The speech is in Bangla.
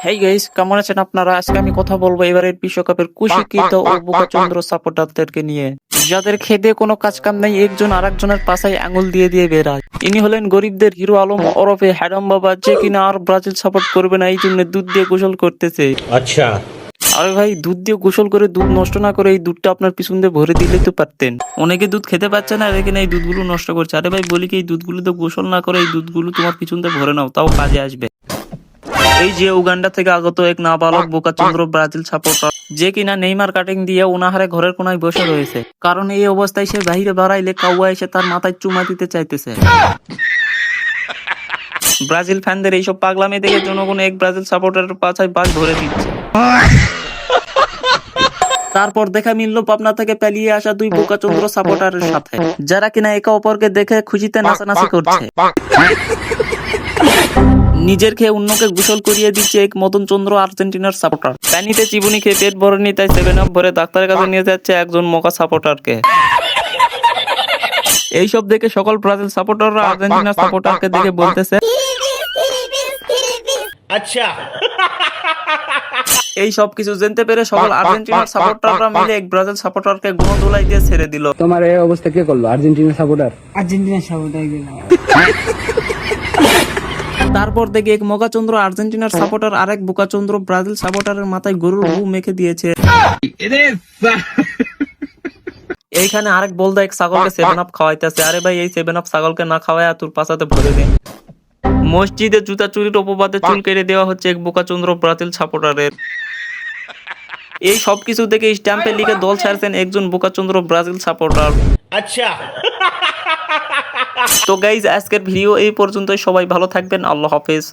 হেই গাইস, কেমন আছেন আপনারা? আজকে আমি কথা বলবো এবারের বিশ্বকাপের কুশিক্ষিত ও বোকাচন্দ্র সাপোর্টারদেরকে নিয়ে, যাদের খেদে কোনো কাজ কাম নাই, একজন আরেকজনের পাশায় আঙুল দিয়ে দিয়ে বেড়ায়। ইনি হলেন গরিবদের হিরো আলম ওরফে হ্যাডাম বাবা, যে কিনা আর ব্রাজিল সাপোর্ট করবে না, এই জন্য দুধ দিয়ে গোসল করতেছে। अच्छा। আরে ভাই, দুধ দিয়ে গোসল করে দুধ নষ্ট না করে এই দুধটা আপনার পিছন দিয়ে ভরে দিলে তো পারতেন। অনেকে দুধ খেতে পারছে না, এখানে এই দুধগুলো নষ্ট করছে। আরে ভাই বলি কি, এই দুধগুলো তো গোসল না করে এই দুধগুলো তোমার পিছন দিয়ে ভরে নাও, তাও কাজে আসবে। এই যে উগান্ডা থেকে আগত এক নাবালক বোকাচন্দ্র ব্রাজিল সাপোর্টার, যে কিনা নেইমার কাটিং দিয়ে উনাহারে ঘরের কোনায় বসে রয়েছে, কারণ এই অবস্থায় সে বাইরে বাড়াইলে কাউয়া এসে তার মাথায় চুমা দিতে চাইতেছে। ব্রাজিল ফ্যানদের এইসব পাগলামি দেখে জনগণ এক ব্রাজিল সাপোর্টারের পাছায় বাস ভরে দিচ্ছে। তারপর দেখা মিলল পাবনা থেকে পালিয়ে আসা দুই বোকাচন্দ্র সাপোর্টারের সাথে, যারা কিনা একে অপরকে দেখে খুশিতে নাচানাচি করছে। নিজের খেয়ে অন্যকে গোসল করিয়ে দিচ্ছে এক মদন চন্দ্র আর্জেন্টিনার সাপোর্টার। পানিতে চিবুনি খেয়ে পেট ভরেনি, তাই 7 আপ ভরে ডাক্তারের কাছে নিয়ে যাচ্ছে একজন মোকা সাপোর্টারকে। এইসব দেখে সকল ব্রাজিল সাপোর্টাররা আর্জেন্টিনার সাপোর্টারকে দেখে বলতেছে, अच्छा। এই সব কিছু জানতে পেরে সকল আর্জেন্টিনার সাপোর্টাররা মিলে এক ব্রাজিল সাপোর্টারকে গণদোলাই দিয়ে ছেড়ে দিল। তোমার এই অবস্থা কে করলো? Argentina supporter. তারপর দেখে এক মোকাচন্দ্র আর্জেন্টিনার সাপোর্টার আরেক বোকাচন্দ্র ব্রাজিল সাপোর্টারের মাথায় গরুর গু মেখে দিয়েছে। এইখানে আরেক বলদা এক ছাগলকে 7 আপ খাওয়াইতেছে। আরে ভাই, এই 7 আপ ছাগলকে না খাওয়ায় তোর পাশাতে ভরে দে। মসজিদে জুতা চুরির অপবাদে চুল কেটে দেওয়া হচ্ছে এক বোকাচন্দ্র ব্রাজিল সাপোর্টারের। এই সবকিছু দেখে স্ট্যাম্পে লিখে দল ছাড়ছেন একজন বোকাচন্দ্র ব্রাজিল সাপোর্টার। अच्छा। তো গাইজ, আজকের ভিডিও এই পর্যন্তই। সবাই ভালো থাকবেন, আল্লাহ হাফেজ।